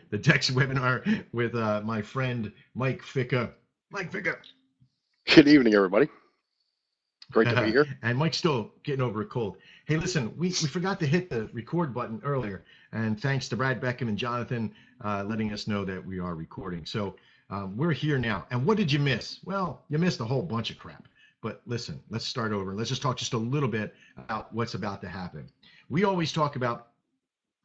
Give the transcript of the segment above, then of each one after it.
the Dex webinar with my friend Mike Ficca. Mike Ficca. Good evening, everybody. Great to be here. And Mike's still getting over a cold. Hey, listen, we forgot to hit the record button earlier, and thanks to Brad Beckham and Jonathan letting us know that we are recording. So we're here now. And what did you miss? Well, you missed a whole bunch of crap. But listen, let's start over. Let's just talk just a little bit about what's about to happen. We always talk about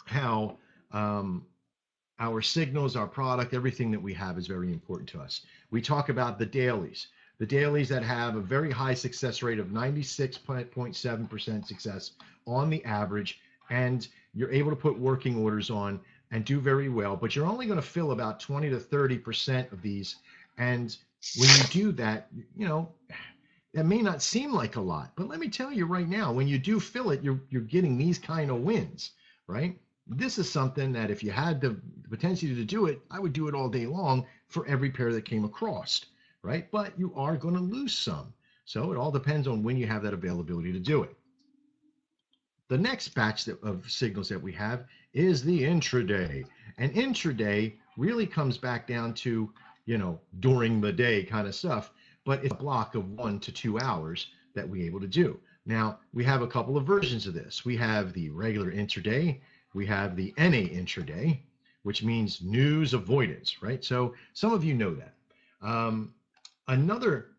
how our signals, our product, everything that we have is very important to us. We talk about the dailies that have a very high success rate of 96.7% success on the average, and you're able to put working orders on and do very well, but you're only going to fill about 20 to 30% of these. And when you do that, you know, that may not seem like a lot, but let me tell you right now, when you do fill it, you're getting these kind of wins, right? This is something that if you had the potential to do it, I would do it all day long for every pair that came across, right? But you are going to lose some. So it all depends on when you have that availability to do it. The next batch of signals that we have is the intraday. And intraday really comes back down to, you know, during the day kind of stuff, but it's a block of 1 to 2 hours that we're able to do. Now, we have a couple of versions of this. We have the regular intraday. We have the NA intraday, which means news avoidance, right? So some of you know that. Another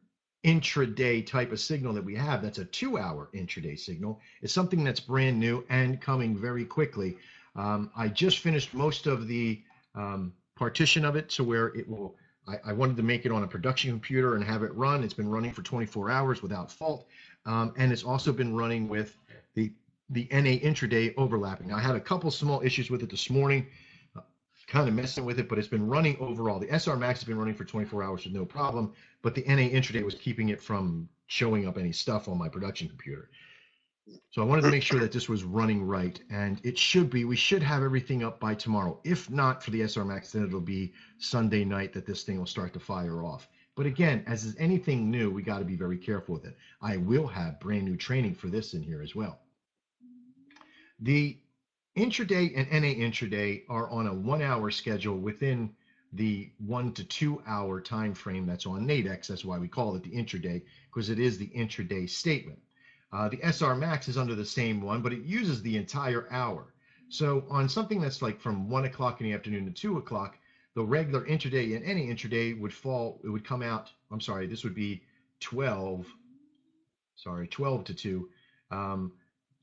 intraday type of signal that we have, that's a 2-hour intraday signal, is something that's brand new and coming very quickly. I just finished most of the partition of it to where it will, I wanted to make it on a production computer and have it run. It's been running for 24 hours without fault. And it's also been running with the NA intraday overlapping. Now, I had a couple small issues with it this morning, kind of messing with it, but it's been running overall. The SR Max has been running for 24 hours with no problem, but the NA intraday was keeping it from showing up any stuff on my production computer. So I wanted to make sure that this was running right, and it should be. We should have everything up by tomorrow. If not for the SR Max, then it'll be Sunday night that this thing will start to fire off. But again, as is anything new, we got to be very careful with it. I will have brand new training for this in here as well. The intraday and NA intraday are on a 1-hour schedule within the 1 to 2 hour time frame that's on Nadex. That's why we call it the intraday, because it is the intraday statement. The SR Max is under the same one, but it uses the entire hour. So on something that's like from 1 o'clock in the afternoon to 2 o'clock, the regular intraday and any intraday would fall, it would come out, I'm sorry, this would be 12 to 2.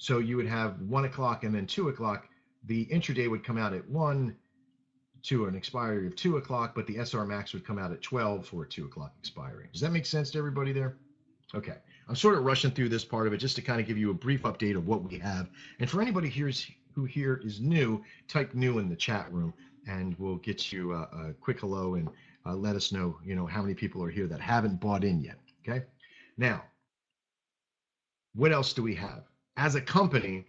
So you would have 1 o'clock and then 2 o'clock. The intraday would come out at 1 to an expiry of 2 o'clock, but the SR Max would come out at 12 for a 2 o'clock expiry. Does that make sense to everybody there? Okay. I'm sort of rushing through this part of it just to kind of give you a brief update of what we have. And for anybody who here is new, type new in the chat room and we'll get you a quick hello and let us know, you know, how many people are here that haven't bought in yet. Okay. Now, what else do we have? As a company,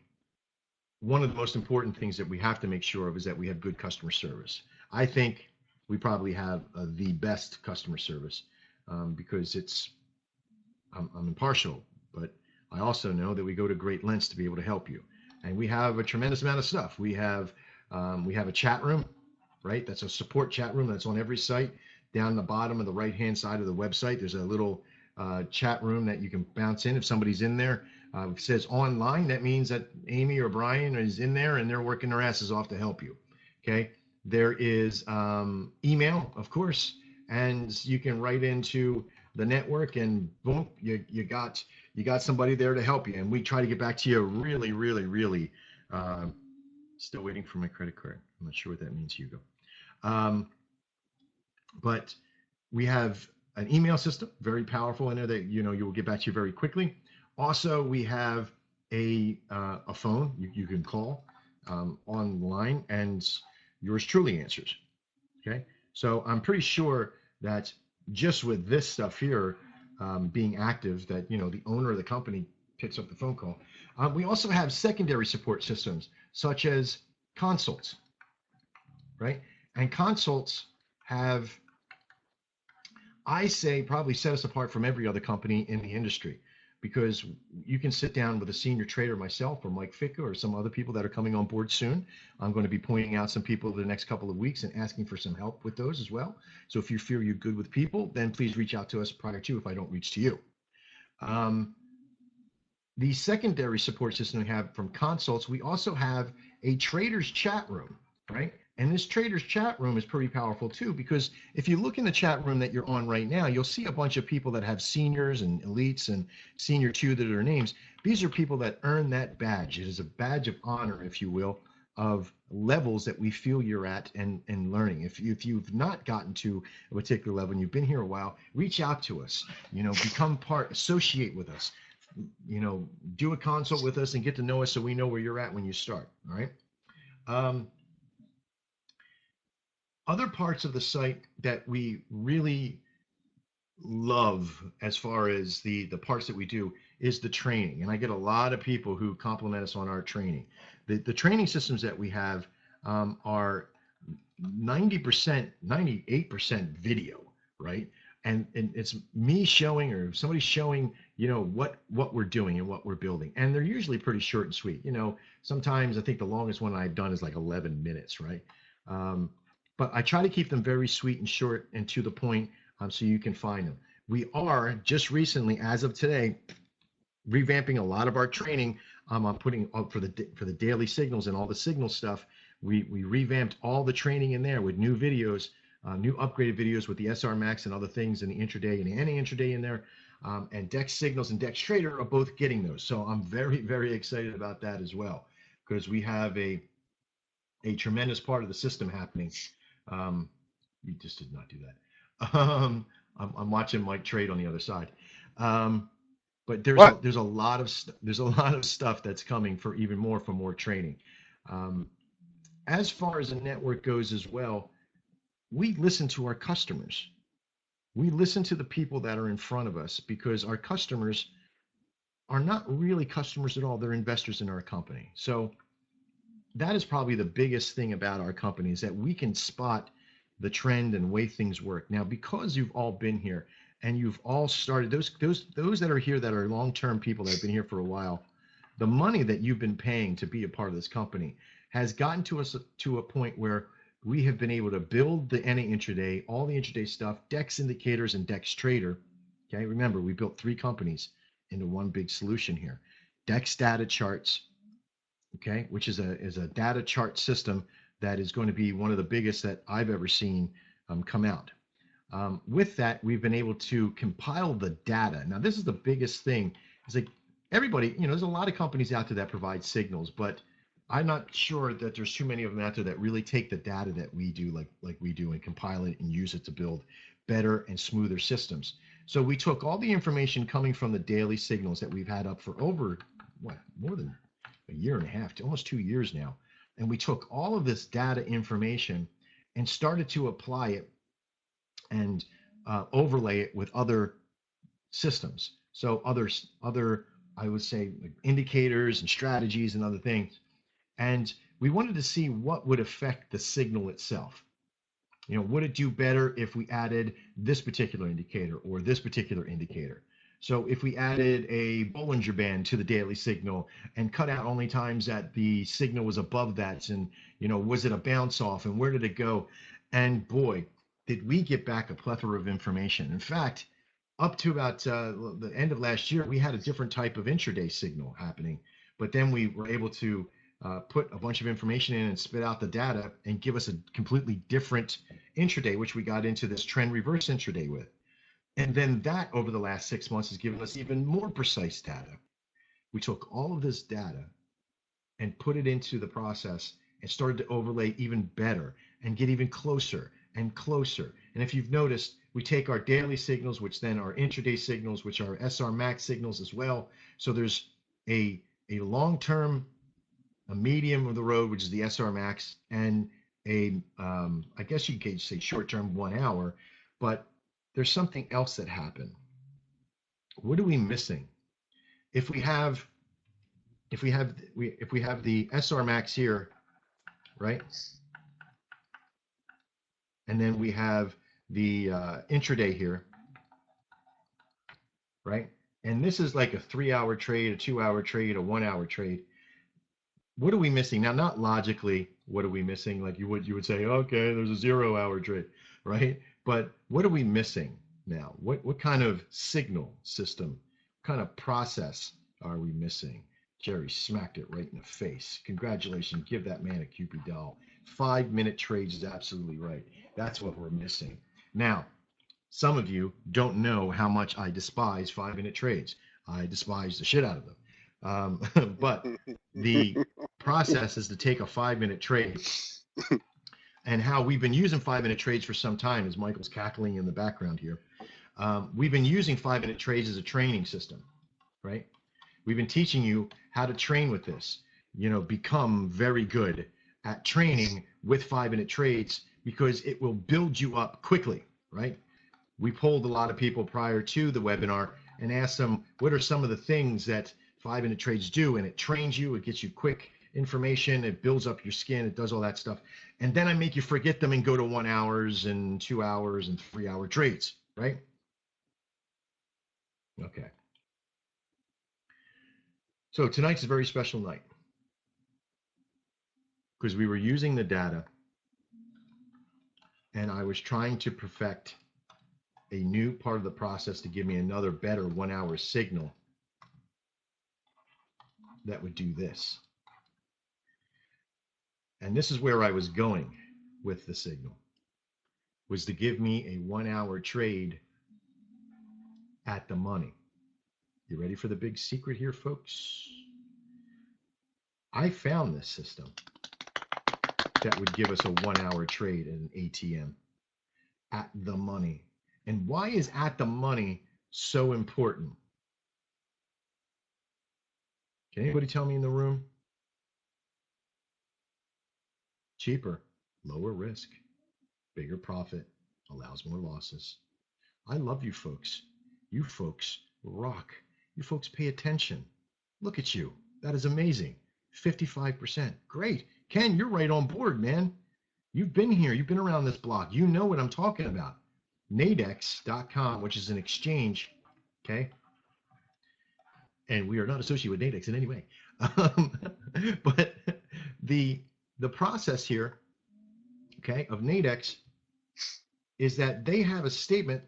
one of the most important things that we have to make sure of is that we have good customer service. I think we probably have the best customer service because I'm impartial, but I also know that we go to great lengths to be able to help you. And we have a tremendous amount of stuff. We have a chat room, right? That's a support chat room that's on every site. Down the bottom of the right-hand side of the website, there's a little chat room that you can bounce in if somebody's in there. It says online. That means that Amy or Brian is in there and they're working their asses off to help you. Okay. There is email, of course, and you can write into the network and boom, you got somebody there to help you. And we try to get back to you really, still waiting for my credit card. I'm not sure what that means, Hugo. But we have an email system, very powerful in there that, you know, you will get back to you very quickly. Also, we have a phone you can call online and yours truly answers. Okay. So I'm pretty sure that just with this stuff here being active, that, you know, the owner of the company picks up the phone call. We also have secondary support systems such as consults, right? And consults have, I say, probably set us apart from every other company in the industry. because you can sit down with a senior trader, myself or Mike Ficca or some other people that are coming on board soon. I'm going to be pointing out some people over the next couple of weeks and asking for some help with those as well. So if you feel you're good with people, then please reach out to us prior to if I don't reach to you. The secondary support system we have from consults, we also have a traders chat room, right? And this traders chat room is pretty powerful too, because if you look in the chat room that you're on right now, you'll see a bunch of people that have seniors and elites and senior two that are their names. These are people that earn that badge. It is a badge of honor, if you will, of levels that we feel you're at and learning. If you've not gotten to a particular level and you've been here a while, reach out to us, become part, associate with us, do a consult with us and get to know us so we know where you're at when you start. All right. Other parts of the site that we really love as far as the parts that we do is the training. And I get a lot of people who compliment us on our training. The training systems that we have are 90%, 98% video, right? And it's me showing or somebody showing, what we're doing and what we're building. And they're usually pretty short and sweet. Sometimes I think the longest one I've done is like 11 minutes, right? But I try to keep them very sweet and short and to the point, so you can find them. We are just recently, as of today, revamping a lot of our training. I'm putting up for the daily signals and all the signal stuff. We revamped all the training in there with new videos, new upgraded videos with the SR Max and other things in the intraday and the NA intraday in there. And Dex Signals and Dex Trader are both getting those. So I'm very, very excited about that as well, because we have a tremendous part of the system happening. You just did not do that. I'm watching Mike trade on the other side. But there's a lot of stuff that's coming for even more training. As far as the network goes as well, we listen to our customers. We listen to the people that are in front of us, because our customers are not really customers at all. They're investors in our company. So that is probably the biggest thing about our company, is that we can spot the trend and the way things work. Now, because you've all been here and you've all started, those that are here that are long-term people that have been here for a while, the money that you've been paying to be a part of this company has gotten to us to a point where we have been able to build the NA intraday, all the intraday stuff, Dex indicators and Dex Trader. Okay, remember, we built 3 companies into one big solution here. Dex data charts, okay, which is a data chart system that is going to be one of the biggest that I've ever seen come out. With that, we've been able to compile the data. Now, this is the biggest thing. It's like everybody, there's a lot of companies out there that provide signals, but I'm not sure that there's too many of them out there that really take the data that we do, like we do, and compile it and use it to build better and smoother systems. So we took all the information coming from the daily signals that we've had up for over, more than a year and a half, to almost 2 years now. And we took all of this data information and started to apply it and overlay it with other systems. So other, I would say, like indicators and strategies and other things. And we wanted to see what would affect the signal itself. Would it do better if we added this particular indicator or this particular indicator? So if we added a Bollinger Band to the daily signal and cut out only times that the signal was above that, and was it a bounce off and where did it go? And boy, did we get back a plethora of information. In fact, up to about the end of last year, we had a different type of intraday signal happening, but then we were able to put a bunch of information in and spit out the data and give us a completely different intraday, which we got into this trend reverse intraday with. And then that over the last 6 months has given us even more precise data. We took all of this data and put it into the process and started to overlay even better and get even closer and closer. And if you've noticed, we take our daily signals, which then are intraday signals, which are SR Max signals as well. So there's a long-term, a medium of the road, which is the SR Max, and a, I guess you could say short-term 1 hour, but there's something else that happened. What are we missing? If we have the SR Max here, right? And then we have the intraday here, right? And this is like a 3-hour trade, a 2-hour trade, a 1-hour trade. What are we missing? Now, not logically, what are we missing? Like you would say, okay, there's a 0-hour trade, right? But what are we missing now? What kind of signal system, kind of process are we missing? Jerry smacked it right in the face. Congratulations. Give that man a Cupid doll. 5-minute trades is absolutely right. That's what we're missing. Now, some of you don't know how much I despise 5-minute trades. I despise the shit out of them. But the process is to take a 5-minute trade, and how we've been using 5-minute trades for some time, as Michael's cackling in the background here. We've been using 5-minute trades as a training system, right? We've been teaching you how to train with this, become very good at training with 5-minute trades, because it will build you up quickly, right? We polled a lot of people prior to the webinar and asked them, what are some of the things that 5-minute trades do? And it trains you, it gets you quick information, it builds up your skin, it does all that stuff. And then I make you forget them and go to 1 hours and 2 hours and 3-hour trades, right? Okay. So tonight's a very special night because we were using the data and I was trying to perfect a new part of the process to give me another better 1-hour signal that would do this. And this is where I was going with the signal, was to give me a 1-hour trade at the money. You ready for the big secret here, folks? I found this system that would give us a 1-hour trade in an ATM at the money. And why is at the money so important? Can anybody tell me in the room? Cheaper, lower risk, bigger profit, allows more losses. I love you folks. You folks rock. You folks pay attention. Look at you. That is amazing. 55%. Great. Ken, you're right on board, man. You've been here. You've been around this block. You know what I'm talking about. Nadex.com, which is an exchange, okay? And we are not associated with Nadex in any way. But the process here, okay, of Nadex is that they have a statement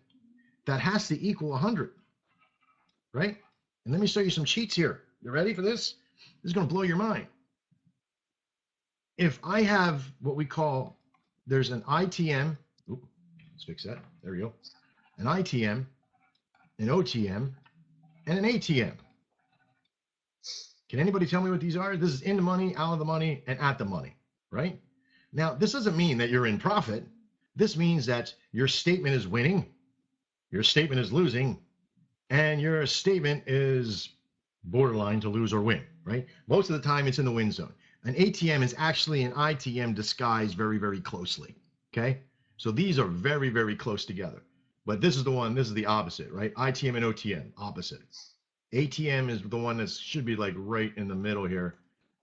that has to equal 100, right? And let me show you some cheats here. You ready for this? This is going to blow your mind. If I have what we call, there's an ITM, let's fix that. There we go. An ITM, an OTM, and an ATM. Can anybody tell me what these are? This is in the money, out of the money, and at the money, right? Now, this doesn't mean that you're in profit. This means that your statement is winning, your statement is losing, and your statement is borderline to lose or win, right? Most of the time it's in the win zone. An ATM is actually an ITM disguised very, very closely, okay? So these are very, very close together. But this is the one, this is the opposite, right? ITM and OTM, opposite. ATM is the one that should be like right in the middle here,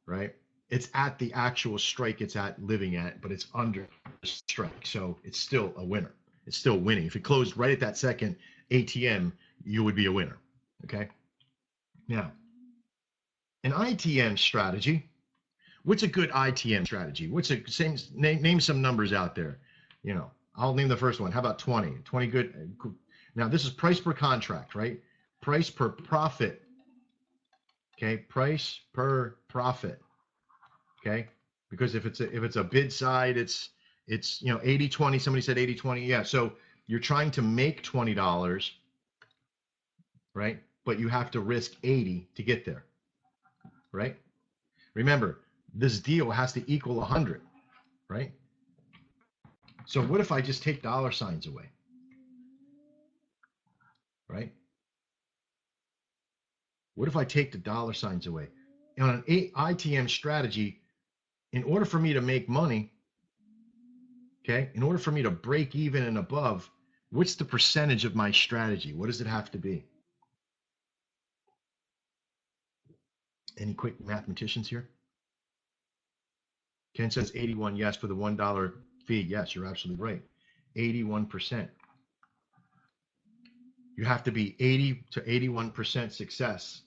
right? It's at the actual strike it's at living at, but it's under the strike. So it's still a winner. It's still winning. If it closed right at that second ATM, you would be a winner, okay? Now, an ITM strategy. What's a good ITM strategy? What's a name some numbers out there? I'll name the first one. How about 20? 20 good. Now this is price per contract, right? Price per profit. Okay, price per profit. Okay, because if it's a bid side, it's 80-20. Somebody said 80-20. Yeah, so you're trying to make $20, right? But you have to risk 80 to get there, right? Remember, this deal has to equal 100, right? So what if I just take dollar signs away, right? What if I take the dollar signs away? On an ITM strategy, in order for me to make money, okay, in order for me to break even and above, what's the percentage of my strategy? What does it have to be? Any quick mathematicians here? Ken says 81, yes, for the $1 fee. Yes, you're absolutely right. 81%. you have to be 80 to 81% success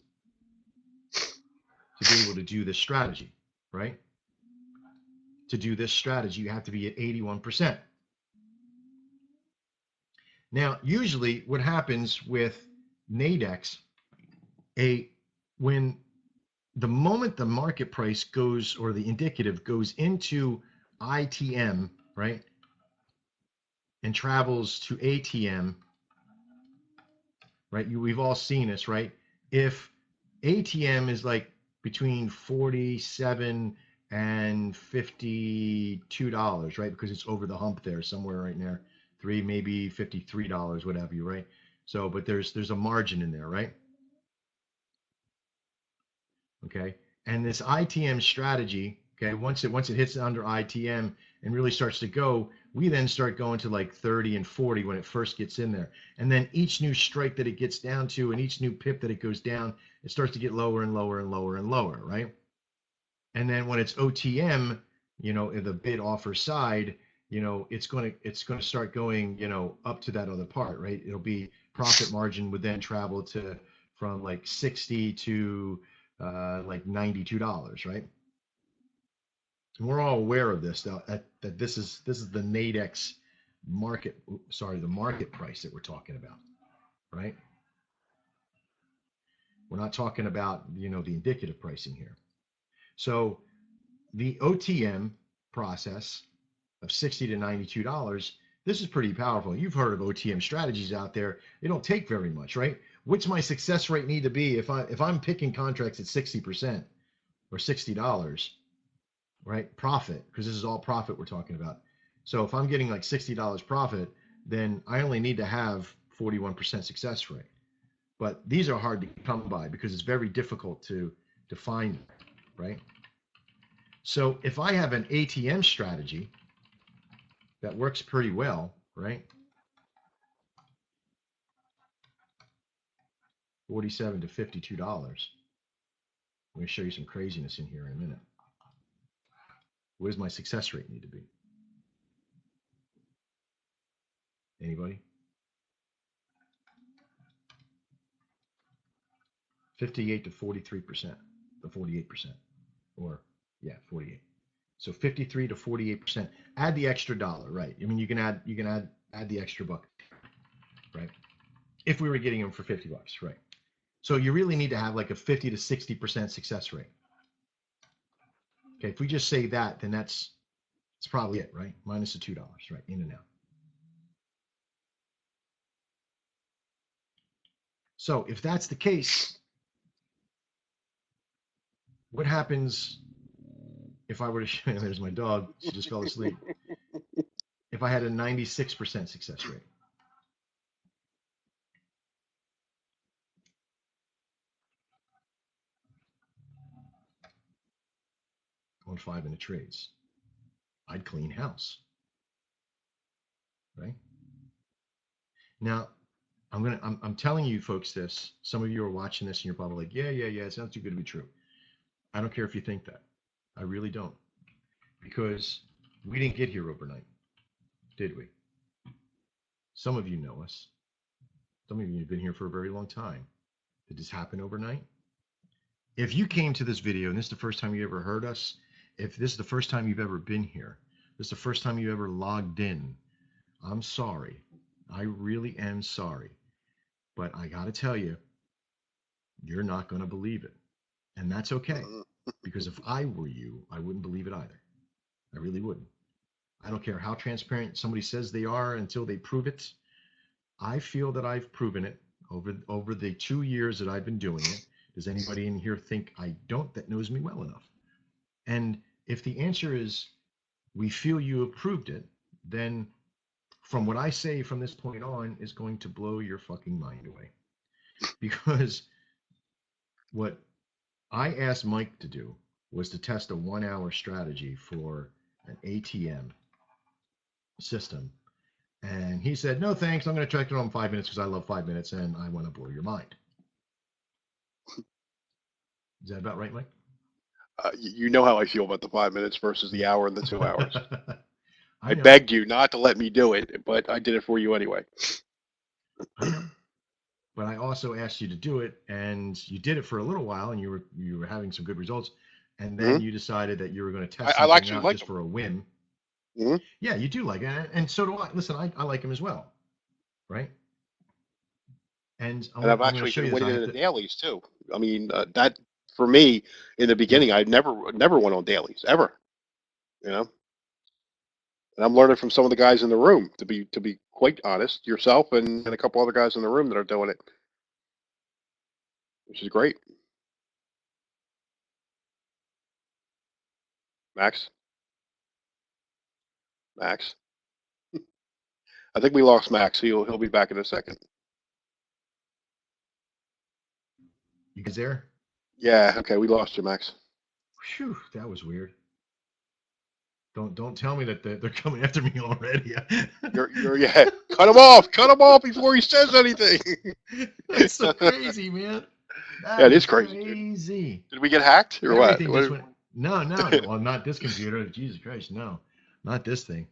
to be able to do this strategy, right? To do this strategy, you have to be at 81%. Now, usually what happens with Nadex, when the moment the market price goes, or the indicative goes into ITM, right, and travels to ATM, right? We've all seen this, right? If ATM is like between 47 and $52, right? Because it's over the hump there, somewhere right there, maybe $53, whatever you, right? So, but there's a margin in there, right? Okay. And this ITM strategy, okay, once it hits under ITM and really starts to go, we then start going to like 30 and 40 when it first gets in there. And then each new strike that it gets down to and each new pip that it goes down, it starts to get lower and lower and lower and lower, right? And then when it's OTM, the bid offer side, it's going to start going, up to that other part, right? It'll be profit margin would then travel to from like 60 to like $92, right? And we're all aware of this, that this is the Nadex market, the market price that we're talking about, right? We're not talking about, the indicative pricing here. So the OTM process of 60 to $92, this is pretty powerful. You've heard of OTM strategies out there. They don't take very much, right? What's my success rate need to be if I'm picking contracts at 60% or $60, right? Profit, because this is all profit we're talking about. So if I'm getting like $60 profit, then I only need to have 41% success rate. But these are hard to come by because it's very difficult to find, right? So if I have an ATM strategy that works pretty well, right? 47 to $52. I'm going to show you some craziness in here in a minute. What does my success rate need to be? Anybody? 58 to 43%, the 48%, or yeah, 48. So 53 to 48%. Add the extra dollar, right? I mean, you can add the extra buck, right? If we were getting them for $50, right? So you really need to have like a 50 to 60% success rate. Okay, if we just say that, then that's probably it, right? Minus the $2, right? In and out. So if that's the case, what happens if I were to, there's my dog, she just fell asleep. If I had a 96% success rate? On 5-minute trades, I'd clean house, right? Now, I'm telling you folks this. Some of you are watching this and you're probably like, yeah, it sounds too good to be true. I don't care if you think that. I really don't. Because we didn't get here overnight, did we? Some of you know us. Some of you have been here for a very long time. Did this happen overnight? If you came to this video and this is the first time you ever heard us, if this is the first time you've ever been here, this is the first time you ever logged in, I'm sorry. I really am sorry. But I got to tell you, you're not going to believe it. And that's okay. Because if I were you, I wouldn't believe it either. I really wouldn't. I don't care how transparent somebody says they are until they prove it. I feel that I've proven it over the 2 years that I've been doing it. Does anybody in here think I don't, that knows me well enough? And if the answer is we feel you have proved it, then from what I say from this point on is going to blow your fucking mind away. Because what I asked Mike to do was to test a 1-hour strategy for an ATM system. And he said, no, thanks. I'm going to check it on 5 minutes because I love 5 minutes and I want to blow your mind. Is that about right, Mike? You know how I feel about the 5 minutes versus the hour and the 2 hours. I know. begged you not to let me do it, but I did it for you anyway. I know. but I also asked you to do it, and you did it for a little while, and you were having some good results, and then Hmm. you decided that you were going to test I something actually out like just them. for a whim. Hmm. Yeah, you do like it, and so do I. Listen, I like him as well, right? And And I've I'm going to actually show you been this. winning I in have the to. dailies too. I mean, that for me in the Yep. beginning, I never went on dailies ever. You know, and I'm learning from some of the guys in the room to be quite honest, yourself and a couple other guys in the room that are doing it, which is great. Max, Max, I think we lost Max. He'll be back in a second. You guys there? Yeah, okay, we lost you, Max. Phew, that was weird. Don't tell me that they're coming after me already. You're yeah. Cut him off before he says anything. That's so crazy, man. Yeah, That it is is crazy, dude. crazy. Did we get hacked or what? Everything just went. No, no. Well, not this computer. Jesus Christ, no, not this thing.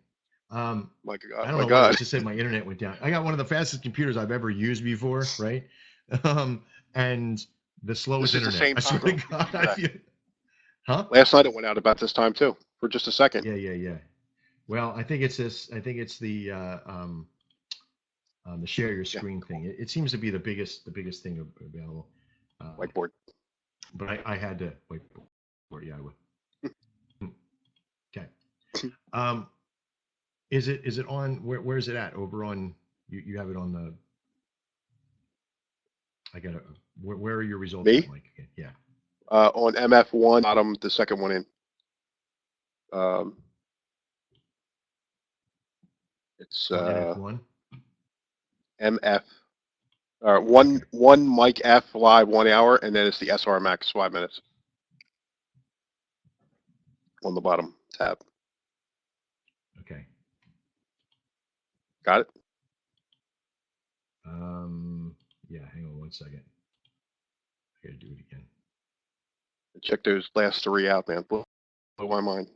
My God, I don't my know what it God. just said. My internet went down. I got one of the fastest computers I've ever used before, right? And the This slowest is the internet. same I swear time to for God, me I today. feel. Huh? Last night it went out about this time too, for just a second. Yeah, yeah, yeah. Well, I think it's this. I think it's the share your Yeah, screen come on, thing. It seems to be the biggest thing available. whiteboard. But I had to wait for yeah, I would. Okay. Um, is it on where is it at? Over on you have it on the I gotta where are your results at, Me Mike? Okay, yeah. on MF1, bottom, the second one in. Um, it's On NF1. MF. Okay. One Mike F live 1 hour, and then it's the SR Max 5 minutes on the bottom tab. Okay. Got it? Yeah, hang on one second. I gotta do it again. Check those last three out, man. Blew my mind.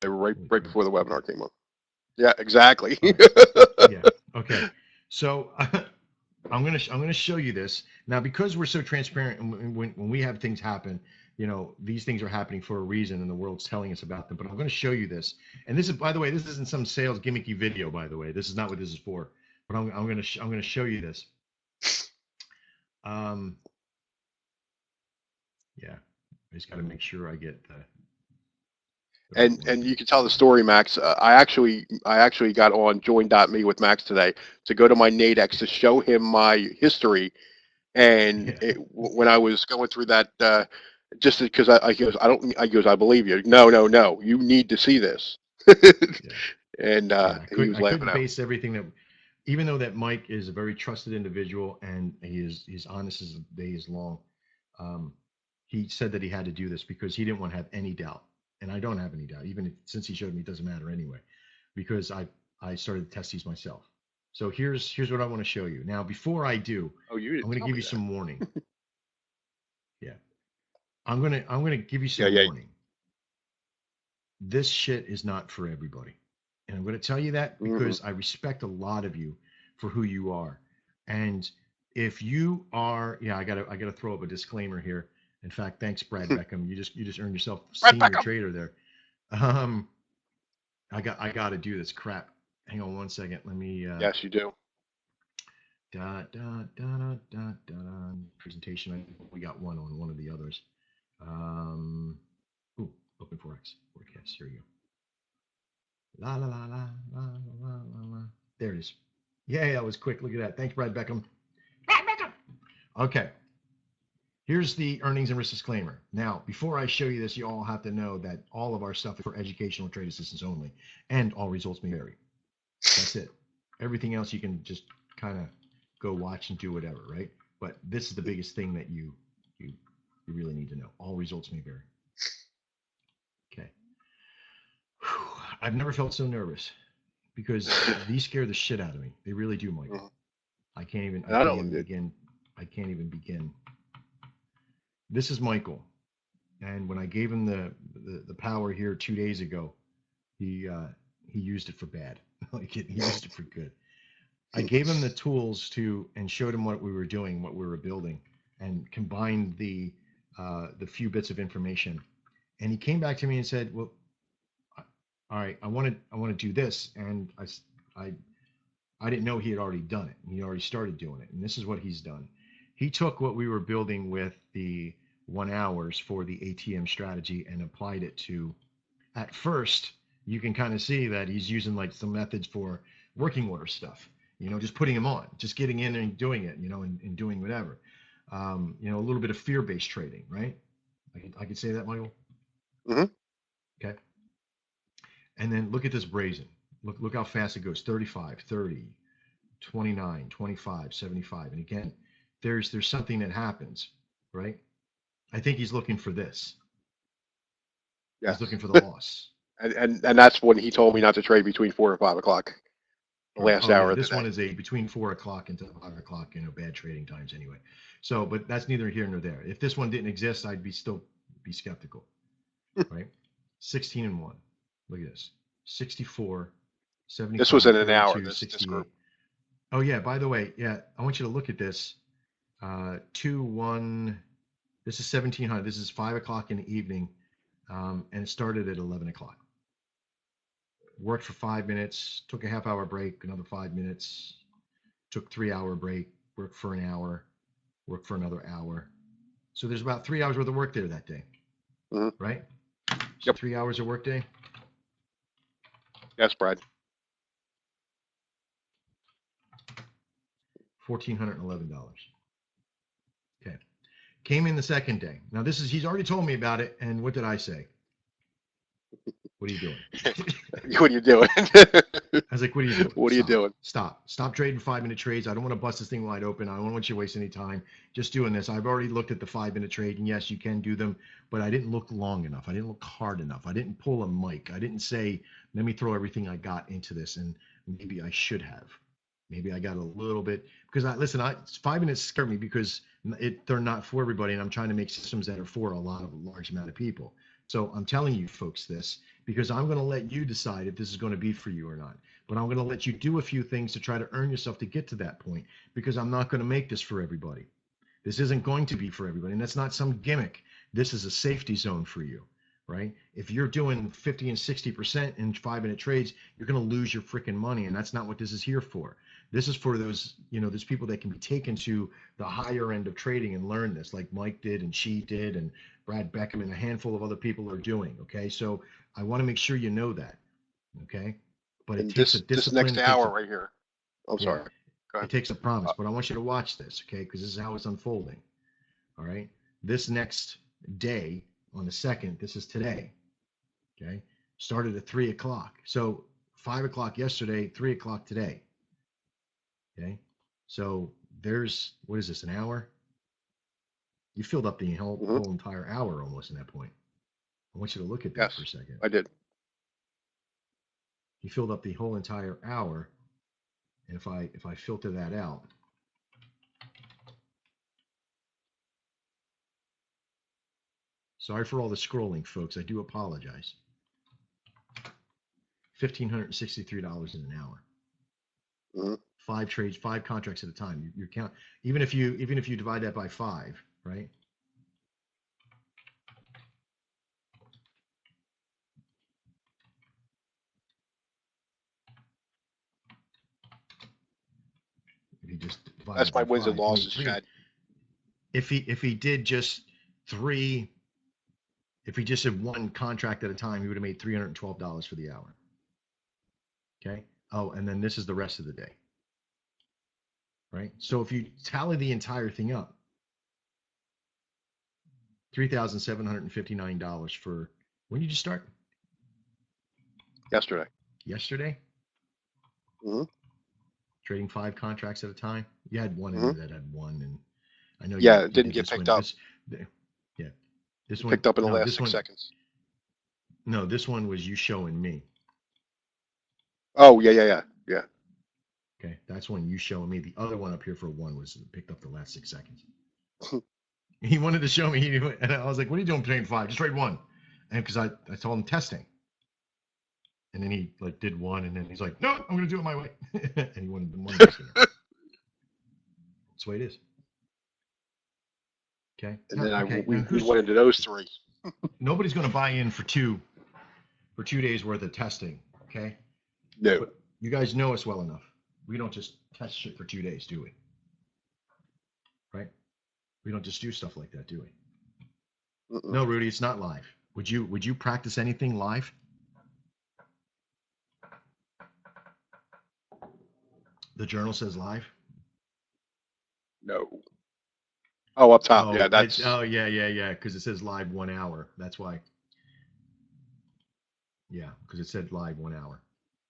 They were Holy right crap. before the Okay. webinar came up. Yeah, exactly. All right. Yeah. Okay. So I'm gonna show you this now because we're so transparent and when we have things happen, these things are happening for a reason and the world's telling us about them. But I'm gonna show you this. And this is, by the way, this isn't some sales gimmicky video, by the way. This is not what this is for. But I'm gonna show you this. Um, yeah. I just got to make sure I get the right one And here. you can tell the story, Max. I actually got on join.me with Max today to go to my Nadex to show him my history. And Yeah. when I was going through that, just because I goes, I don't, I goes, I believe you. No, no, no. You need to see this. Yeah. And Yeah. he was I laughing couldn't at me. base everything that, even though that Mike is a very trusted individual and he's honest as the day is long. Um, he said that he had to do this because he didn't want to have any doubt, and I don't have any doubt. Even since he showed me, it doesn't matter anyway, because I started to test these myself. So here's what I want to show you. Now, before I do, Oh, you I'm didn't going to tell give me you that. some warning. Yeah, I'm gonna give you Yeah, some yeah. warning. This shit is not for everybody. And I'm going to tell you that Hmm. because I respect a lot of you for who you are. And if you are, yeah, I gotta throw up a disclaimer here. In fact, thanks, Brad Beckham. You just earned yourself Right senior back up. trader there. Um, I gotta do this crap. Hang on one second. Let me Yes, you do. presentation. I think we got one on one of the others. Um, ooh, open forecast. Here we go. La la la la la la la la. There it is. Yeah, that was quick. Look at that. Thanks, Brad Beckham. Okay. Here's the earnings and risk disclaimer. Now, before I show you this, you all have to know that all of our stuff is for educational trade assistance only, and all results may vary. That's it. Everything else you can just kind of go watch and do whatever, right? But this is the biggest thing that you really need to know. All results may vary. Okay. Whew. I've never felt so nervous because these scare the shit out of me. They really do, Mike. Mhm. I can't even I And I can't don't. even begin. I can't even begin. This is Michael, and when I gave him the power here 2 days ago, he used it for bad. Like he used it for good. I gave him the tools and showed him what we were doing, what we were building, and combined the few bits of information. And he came back to me and said, "Well, all right, I want to do this." And I didn't know he had already done it. He already started doing it. And this is what he's done. He took what we were building with the 1 hours for the ATM strategy and applied it to, at first, you can kind of see that he's using like some methods for working order stuff, just putting them on, just getting in and doing it, and doing whatever. A little bit of fear-based trading, right? I could say that, Michael. Mm-hmm. Okay. And then look at this brazen. Look how fast it goes. 35, 30, 29, 25, 75. And again, there's something that happens, right? I think he's looking for this. Yeah. He's looking for the loss. And that's when he told me not to trade between 4 and 5 o'clock. The last hour. Yeah, this one is between 4 o'clock and 5 o'clock, bad trading times anyway. So, but that's neither here nor there. If this one didn't exist, I'd still be skeptical, right? 16 and 1. Look at this. 64, 75. This was in an hour. 32, 68. Oh yeah. By the way, yeah, I want you to look at this. 2, 1. This is 1700. This is 5 o'clock in the evening, and it started at 11 o'clock. Worked for 5 minutes, took a half-hour break, another 5 minutes, took 3-hour break, worked for an hour, worked for another hour. So there's about 3 hours worth of work there that day, right? So yep. 3 hours of work day. Yes, Brad. $1,411. Okay. Came in the second day. Now he's already told me about it, and what did I say? What are you doing? What are you doing? I was like, what are you doing? What are you doing? Stop trading 5-minute trades. I don't want to bust this thing wide open. I don't want you to waste any time just doing this. I've already looked at the 5-minute trade, and yes, you can do them, but I didn't look long enough. I didn't look hard enough. I didn't pull a mic. I didn't say, let me throw everything I got into this, and maybe I should have. Maybe I got a little bit, because 5 minutes scare me because they're not for everybody, and I'm trying to make systems that are for a large amount of people. So I'm telling you folks this because I'm going to let you decide if this is going to be for you or not. But I'm going to let you do a few things to try to earn yourself to get to that point, because I'm not going to make this for everybody. This isn't going to be for everybody, and that's not some gimmick. This is a safety zone for you, right? If you're doing 50 and 60% in 5-minute trades, you're going to lose your freaking money, and that's not what this is here for. This is for those, those people that can be taken to the higher end of trading and learn this, like Mike did and she did and Brad Beckham and a handful of other people are doing. Okay, so I want to make sure you know that. Okay, but it takes a discipline. This next hour right here. I'm sorry. Go ahead. It takes a promise, but I want you to watch this, okay? Because this is how it's unfolding. All right, this next day on the 2nd, this is today. Okay, started at 3 o'clock. So 5 o'clock yesterday, 3 o'clock today. Okay, so there's, what is this, an hour? You filled up the whole entire hour almost in that point. I want you to look at that for a second. I did. You filled up the whole entire hour. And if I filter that out, sorry for all the scrolling, folks. I do apologize. $1,563 in an hour. 5 trades, 5 contracts at a time. You count, even if you divide that by 5, right? If you just divide that's my wins 5, and losses, Chad. If he did just 3, if he just did 1 contract at a time, he would have made $312 for the hour. Okay. Oh, and then this is the rest of the day. Right. So if you tally the entire thing up, $3,759 for, when did you start? Yesterday. Yesterday? Trading 5 contracts at a time. You had one in there that had 1, and I know. Yeah, it didn't get picked up. This one picked up in the last 6 seconds. No, this one was you showing me. Oh yeah. Okay, that's one you showing me. The other one up here for 1 was picked up the last 6 seconds. He wanted to show me, and I was like, "What are you doing trading 5? Just trade 1." And because I told him testing. And then he like did one, and then he's like, no, I'm going to do it my way. And he wanted the Monday signal. That's the way it is. Okay. And then we Now, went into those three. nobody's going to buy in for 2 days worth of testing. Okay. No. But you guys know us well enough. We don't just test shit for 2 days, do we? Right? We don't just do stuff like that, do we? Mm-mm. No, Rudy, it's not live. Would you practice anything live? The journal says live. No. Oh, up top. Yeah, that's. Yeah. Because it says live 1 hour. That's why. Yeah, because it said live 1 hour.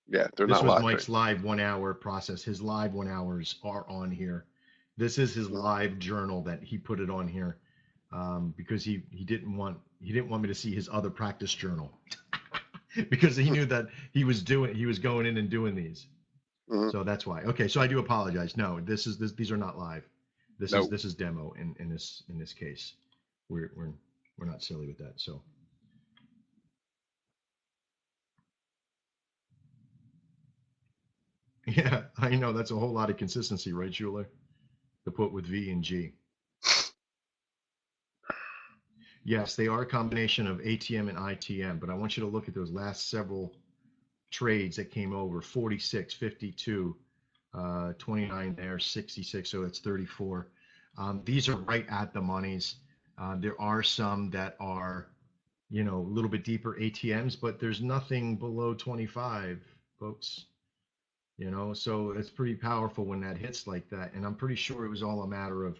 Yeah, they're This not was live. Mike's live 1 hour process. His live 1 hours are on here. This is his live journal that he put it on here because he didn't want me to see his other practice journal because he knew that he was going in and doing these. Mm-hmm. So that's why. Okay, so I do apologize. No, these are not live. This is demo in this case. We're not silly with that. So. Yeah, I know that's a whole lot of consistency, right, Schuler? To put with V and G. Yes, they are a combination of ATM and ITM, but I want you to look at those last several trades that came over: 46, 52, 29 there, 66, so it's 34. These are right at the monies. There are some that are, a little bit deeper ATMs, but there's nothing below 25, folks. So it's pretty powerful when that hits like that. And I'm pretty sure it was all a matter of,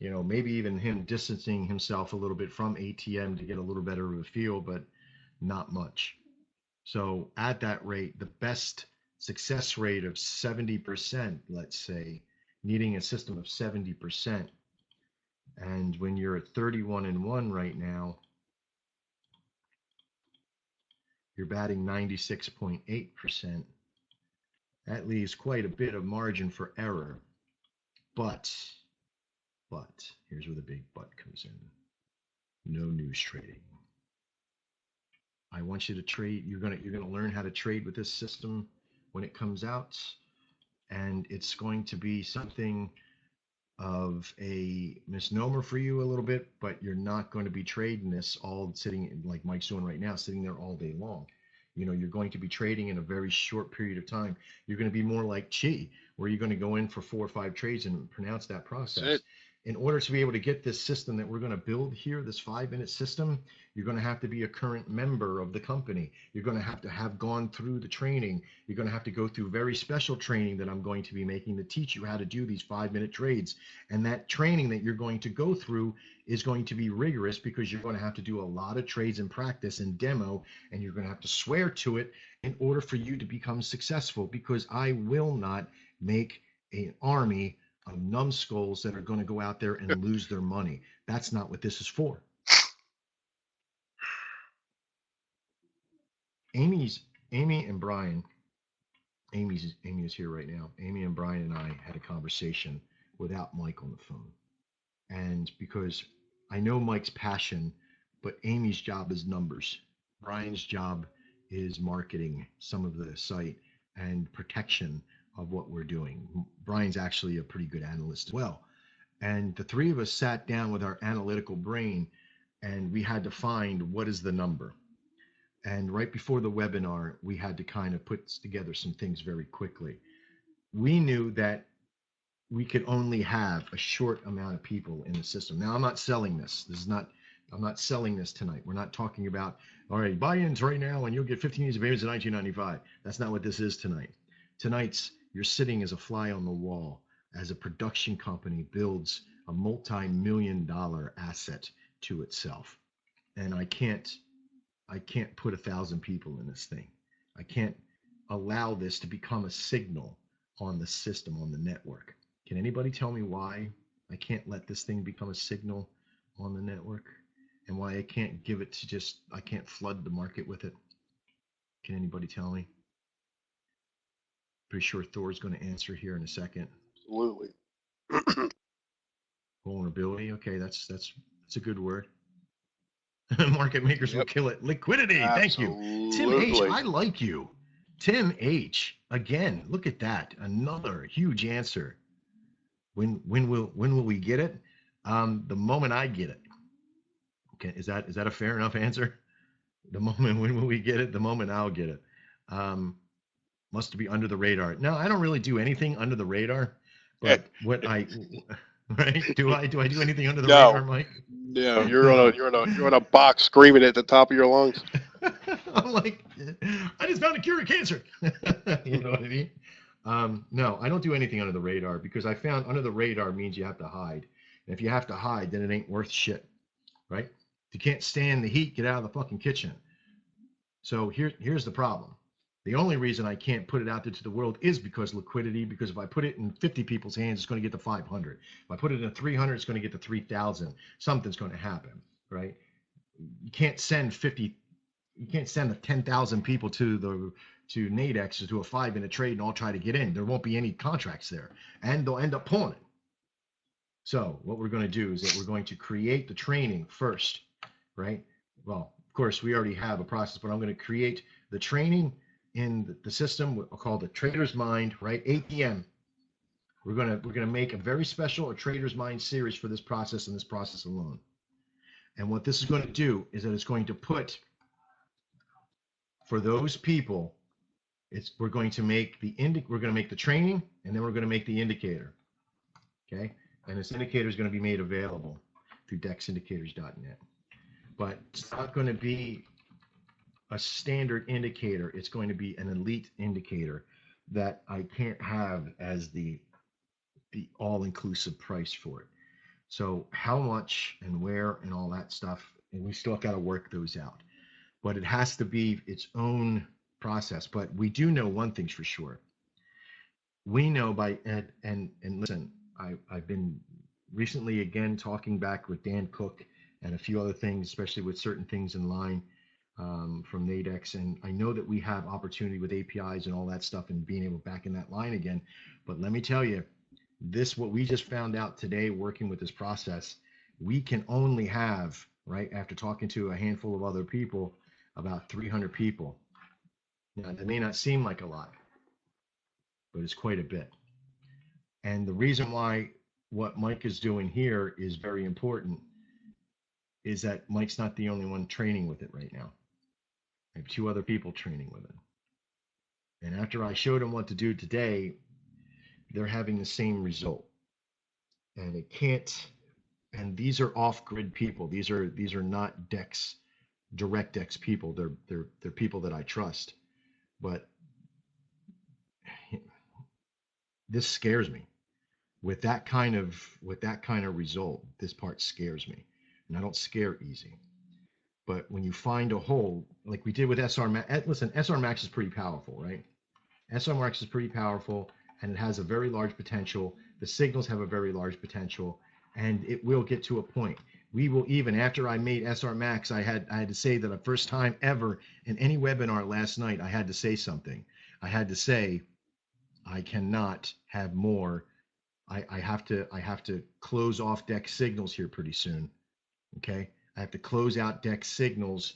maybe even him distancing himself a little bit from ATM to get a little better of a feel, but not much. So at that rate, the best success rate of 70%, let's say, needing a system of 70%. And when you're at 31-1 right now, you're batting 96.8%. That leaves quite a bit of margin for error. But here's where the big but comes in. No news trading. I want you to trade. You're gonna learn how to trade with this system when it comes out, and it's going to be something of a misnomer for you a little bit, but you're not going to be trading this all sitting like Mike's doing right now, sitting there all day long. You're going to be trading in a very short period of time. You're going to be more like Chi, where you're going to go in for 4 or 5 trades and pronounce that process. In order to be able to get this system that we're going to build here, this 5-minute system, you're going to have to be a current member of the company. You're going to have gone through the training. You're going to have to go through very special training that I'm going to be making to teach you how to do these 5-minute trades. And that training that you're going to go through is going to be rigorous because you're going to have to do a lot of trades in practice and demo, and you're going to have to swear to it in order for you to become successful, because I will not make an army of numbskulls that are going to go out there and lose their money. That's not what this is for. Amy and Brian, Amy is here right now. Amy and Brian and I had a conversation without Mike on the phone. And because I know Mike's passion, but Amy's job is numbers. Brian's job is marketing some of the site and protection of what we're doing. Brian's actually a pretty good analyst as well. And the three of us sat down with our analytical brain, and we had to find what is the number. And right before the webinar, we had to kind of put together some things very quickly. We knew that we could only have a short amount of people in the system. Now, I'm not selling this. I'm not selling this tonight. We're not talking about, all right, buy-ins right now and you'll get 15 years of age in 1995. That's not what this is tonight. Tonight's, you're sitting as a fly on the wall as a production company builds a multi-million-dollar asset to itself. And I can't put 1,000 people in this thing. I can't allow this to become a signal on the system, on the network. Can anybody tell me why I can't let this thing become a signal on the network, and why I can't give it to I can't flood the market with it? Can anybody tell me? Pretty sure Thor's going to answer here in a second. Absolutely. Vulnerability. Okay, that's a good word. Market makers will kill it. Liquidity. Absolutely. Thank you. Tim H, I like you. Tim H. Again, look at that. Another huge answer. When will we get it? The moment I get it. Okay, is that a fair enough answer? The moment when will we get it? The moment I'll get it. Um, must be under the radar. No, I don't really do anything under the radar, Yeah. but what I right? Do I do anything under the radar, No, Mike? no, No. you're on a box screaming at the top of your lungs. I'm like, I just found a cure of cancer. You know what I mean? No, I don't do anything under the radar because I found under the radar means you have to hide. And if you have to hide, then it ain't worth shit, right? If you can't stand the heat, get out of the fucking kitchen. So here's the problem. The only reason I can't put it out there to the world is because liquidity. Because if I put it in 50 people's hands, it's going to get to 500. If I put it in 300, it's going to get to 3,000. Something's going to happen, right? You can't send 50. You can't send 10,000 people to Nadex to do a 5-minute trade and all try to get in. There won't be any contracts there, and they'll end up pulling it. So what we're going to do is that we're going to create the training first, right? Well, of course, we already have a process, but I'm going to create the training in the system called the Trader's Mind, right? ATM. We're gonna make a very special Trader's Mind series for this process and this process alone. And what this is going to do is that it's going to put for those people, we're going to make the training, and then we're going to make the indicator. Okay, and this indicator is going to be made available through dexindicators.net. But it's not going to be a standard indicator. It's going to be an elite indicator that I can't have as the all-inclusive price for it. So how much and where and all that stuff, and we still got to work those out. But it has to be its own process. But we do know one thing's for sure. We know by and listen, I've been recently again talking back with Dan Cook and a few other things, especially with certain things in line from Nadex. And I know that we have opportunity with APIs and all that stuff and being able back in that line again. But let me tell you, what we just found out today working with this process, we can only have, right, after talking to a handful of other people, about 300 people. Now, that may not seem like a lot, but it's quite a bit. And the reason why what Mike is doing here is very important is that Mike's not the only one training with it right now. I have 2 other people training with it. And after I showed them what to do today, they're having the same result. And it can't, and these are off-grid people. These are not Dex, direct Dex people. They're people that I trust. But this scares me. With that kind of result, this part scares me. And I don't scare easy. But when you find a hole, like we did with SR Max, listen, SR Max is pretty powerful, right? SR Max is pretty powerful, and it has a very large potential. The signals have a very large potential, and it will get to a point. We will even, after I made SR Max, I had to say that the first time ever in any webinar last night, I had to say something. I had to say, I cannot have more. I have to close off Dex signals here pretty soon. Okay, I have to close out Dex signals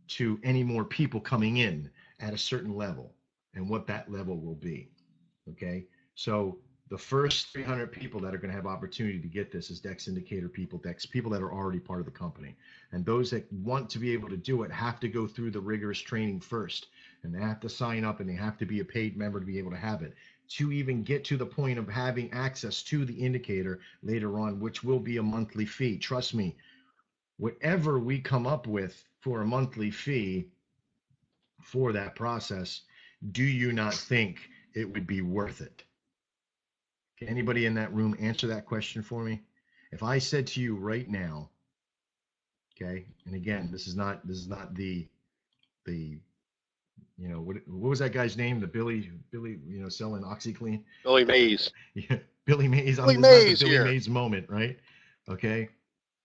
to any more people coming in at a certain level and what that level will be. Okay, so the first 300 people that are going to have opportunity to get this is Dex indicator people, Dex people that are already part of the company. And those that want to be able to do it have to go through the rigorous training first. And they have to sign up and they have to be a paid member to be able to have it. To even get to the point of having access to the indicator later on, which will be a monthly fee. Trust me, whatever we come up with for a monthly fee for that process, do you not think it would be worth it? Can anybody in that room answer that question for me? If I said to you right now, okay, and again, this is not the what was that guy's name? The Billy, selling OxyClean. Billy Mays. Yeah, Billy Mays. Billy This is not the Mays Billy here. Mays moment, right? Okay.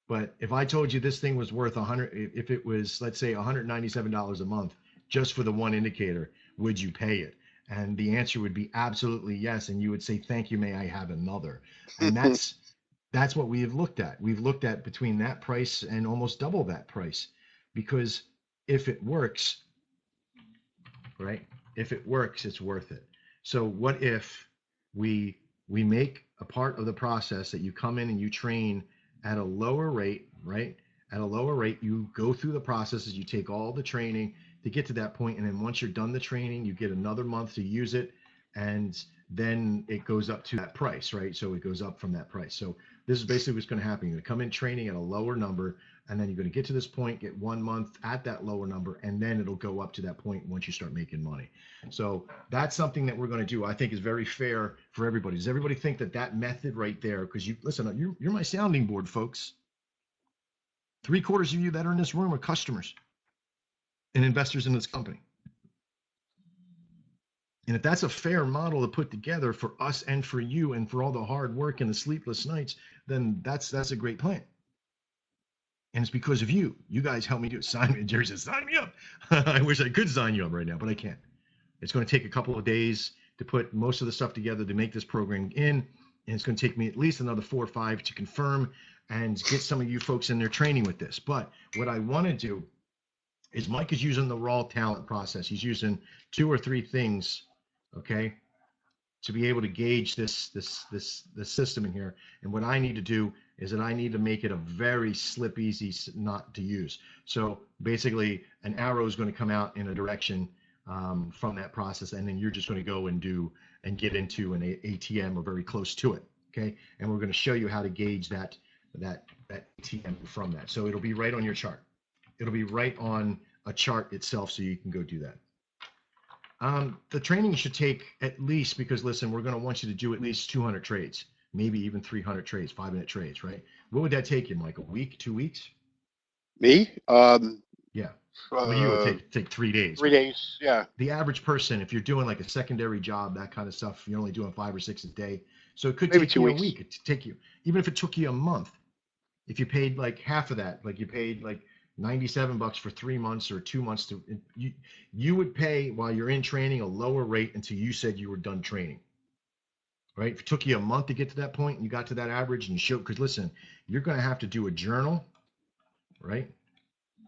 But if I told you this thing was worth 100, if it was, let's say, $197 a month just for the one indicator, would you pay it? And the answer would be absolutely yes. And you would say, thank you, may I have another? And that's what we have looked at. We've looked at between that price and almost double that price, because if it works, right? if it works, it's worth it. So what if we make a part of the process that you come in and you train at a lower rate, right? At a lower rate, you go through the processes, you take all the training to get to that point, and then once you're done the training, you get another month to use it, and then it goes up to that price, right? So it goes up from that price. So this is basically what's going to happen. You're going to come in training at a lower number, and then you're going to get to this point, get 1 month at that lower number, and then it'll go up to that point once you start making money. So that's something that we're going to do. I think is very fair for everybody. Does everybody think that that method right there? Because you listen, you're my sounding board, folks. 3/4 of you that are in this room are customers and investors in this company. And if that's a fair model to put together for us and for you and for all the hard work and the sleepless nights, then that's a great plan. And it's because of you. You guys help me do it. Sign me. Jerry says, sign me up. I wish I could sign you up right now, but I can't. It's going to take a couple of days to put most of the stuff together to make this program in. And it's going to take me at least another 4 or 5 to confirm and get some of you folks in there training with this. But what I want to do is Mike is using the raw talent process. He's using 2 or 3 things, okay, to be able to gauge this system in here. And what I need to do is that I need to make it a very slip easy not to use. So basically an arrow is going to come out in a direction from that process, and then you're just going to go and do and get into an ATM or very close to it, okay? And we're going to show you how to gauge that ATM from that. So it'll be right on your chart. It'll be right on a chart itself, so you can go do that. The training should take at least, because listen, we're going to want you to do at least 200 trades, maybe even 300 trades, 5-minute trades, right? What would that take you, Mike? A week, 2 weeks? Me? Yeah. Well, you would take 3 days. 3 days, yeah. The average person, if you're doing like a secondary job, that kind of stuff, you're only doing 5 or 6 a day. So it could Maybe take 2 you weeks. a week. It could take you, even if it took you a month, if you paid like half of that, like you paid like $97 for 3 months or 2 months to you would pay while you're in training a lower rate until you said you were done training, right? If it took you a month to get to that point and you got to that average and you show, because listen, you're going to have to do a journal, right?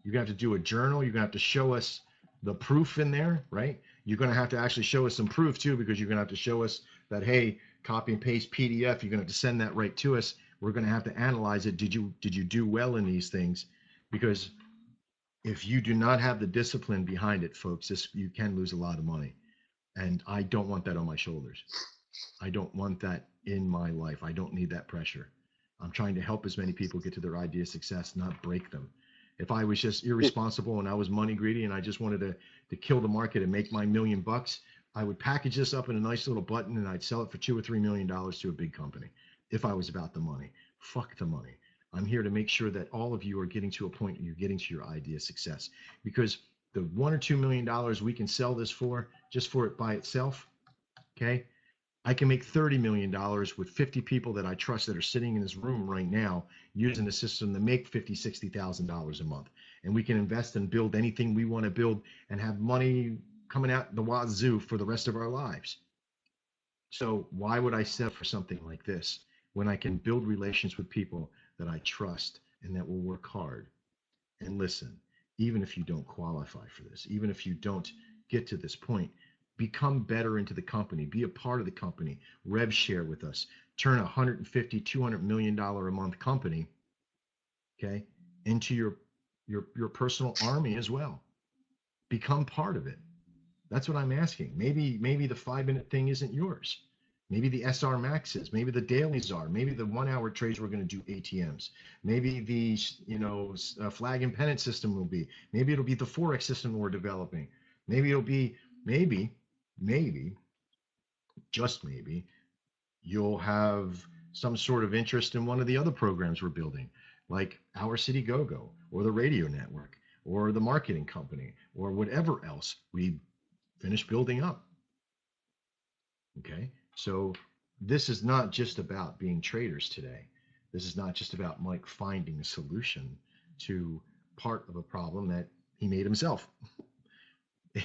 You're going to have to do a journal. You're going to have to show us the proof in there, right? You're going to have to actually show us some proof too, because you're going to have to show us that, hey, copy and paste PDF, you're going to have to send that right to us. We're going to have to analyze it. Did you do well in these things? Because if you do not have the discipline behind it, folks, you can lose a lot of money. And I don't want that on my shoulders. I don't want that in my life. I don't need that pressure. I'm trying to help as many people get to their idea of success, not break them. If I was just irresponsible and I was money greedy and I just wanted to kill the market and make my $1 million, I would package this up in a nice little button and I'd sell it for $2 or $3 million to a big company. If I was about the money, fuck the money. I'm here to make sure that all of you are getting to a point where you're getting to your idea of success, because the $1 or $2 million we can sell this for, just for it by itself, okay? I can make $30 million with 50 people that I trust that are sitting in this room right now using the system to make $50,000, $60,000 a month. And we can invest and build anything we want to build and have money coming out the wazoo for the rest of our lives. So why would I settle for something like this when I can build relations with people that I trust and that will work hard? And listen, even if you don't qualify for this, even if you don't get to this point, become better into the company, be a part of the company, rev share with us, turn $150, $200 million a month company, okay, into your personal army as well. Become part of it. That's what I'm asking. Maybe the 5-minute thing isn't yours. Maybe the SR Maxes, maybe the dailies are, maybe the 1 hour trades we're going to do ATMs. Maybe the flag and pennant system will be. Maybe it'll be the Forex system we're developing. Maybe it'll be, maybe, just maybe, you'll have some sort of interest in one of the other programs we're building, like Our City Go-Go or the radio network or the marketing company or whatever else we finish building up. Okay. So this is not just about being traders today. This is not just about Mike finding a solution to part of a problem that he made himself.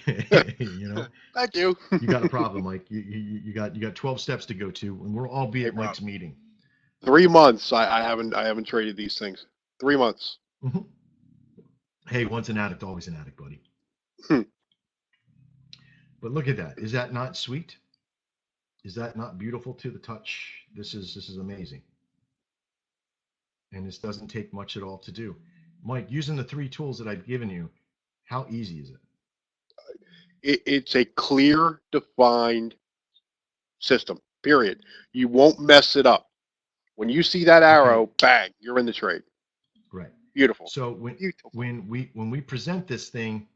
Thank you. You got a problem, Mike. You got 12 steps to go to, and we'll all be at Mike's meeting. 3 months. I haven't traded these things. 3 months. Mm-hmm. Hey, once an addict, always an addict, buddy. But look at that. Is that not sweet? Is that not beautiful to the touch? This is amazing. And this doesn't take much at all to do. Mike, using the 3 tools that I've given you, how easy is it? It's a clear, defined system, period. You won't mess it up. When you see that Okay, arrow, bang, you're in the trade. right. Beautiful. So Beautiful. when we present this thing,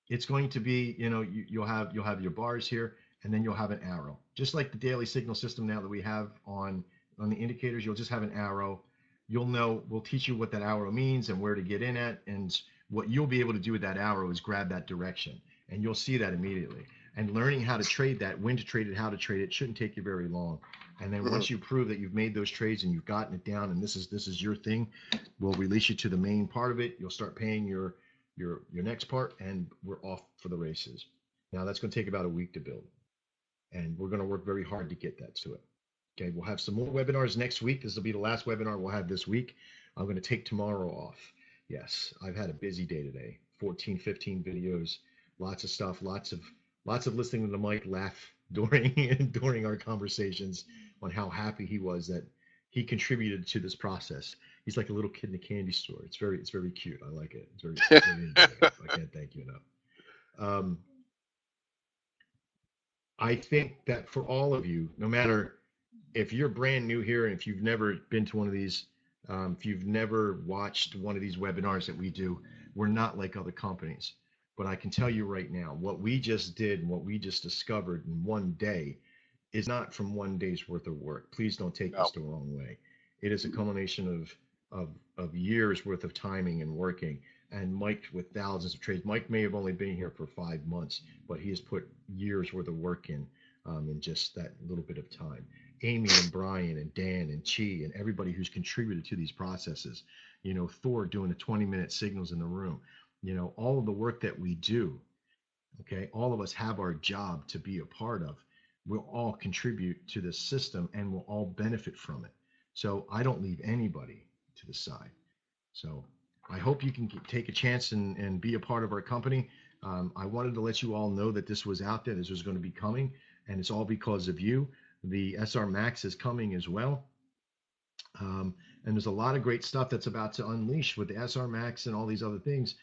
it's going to be, you'll have your bars here, and then you'll have an arrow. Just like the daily signal system now that we have on the indicators, you'll just have an arrow. You'll know, we'll teach you what that arrow means and where to get in at, and what you'll be able to do with that arrow is grab that direction, and you'll see that immediately. And learning how to trade that, when to trade it, how to trade it, shouldn't take you very long. And then Mhm. once you prove that you've made those trades and you've gotten it down, and this is your thing, we'll release you to the main part of it. You'll start paying your next part, and we're off for the races. Now that's going to take about a week to build, and we're going to work very hard to get that to it. Okay, we'll have some more webinars next week. This will be the last webinar we'll have this week. I'm going to take tomorrow off. Yes, I've had a busy day today. 14, 15 videos, lots of stuff, lots of listening to the mic laugh during our conversations on how happy he was that he contributed to this process. He's like a little kid in a candy store. It's very cute. I like it. It's very enjoyable. I can't thank you enough. Um, I think that for all of you, no matter if you're brand new here and if you've never been to one of these, if you've never watched one of these webinars that we do, we're not like other companies. But I can tell you right now, what we just did and what we just discovered in one day is not from one day's worth of work. Please don't take No. this the wrong way. It is a culmination of years worth of timing and working. And Mike with thousands of trades. Mike may have only been here for 5 months, but he has put years worth of work in just that little bit of time. Amy and Brian and Dan and Chi and everybody who's contributed to these processes. Thor doing the 20-minute signals in the room. All of the work that we do, okay, all of us have our job to be a part of. We'll all contribute to this system and we'll all benefit from it. So I don't leave anybody to the side. So I hope you can take a chance and be a part of our company. I wanted to let you all know that this was out there. This was going to be coming, and it's all because of you. The SR Max is coming as well. And there's a lot of great stuff that's about to unleash with the SR Max and all these other things.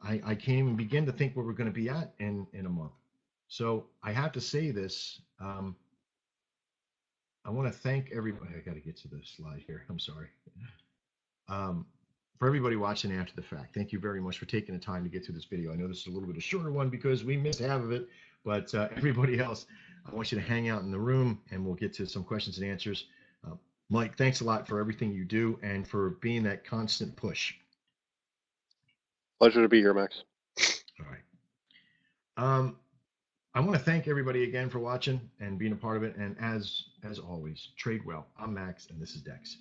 I can't even begin to think where we're going to be at in a month. So I have to say this. I want to thank everybody. I got to get to the slide here. I'm sorry. Um, for everybody watching after the fact, thank you very much for taking the time to get through this video. I know this is a little bit of a shorter one because we missed half of it, but everybody else, I want you to hang out in the room and we'll get to some questions and answers. Mike, thanks a lot for everything you do and for being that constant push. Pleasure to be here, Max. All right. I want to thank everybody again for watching and being a part of it. And as always, trade well. I'm Max, and this is Dex.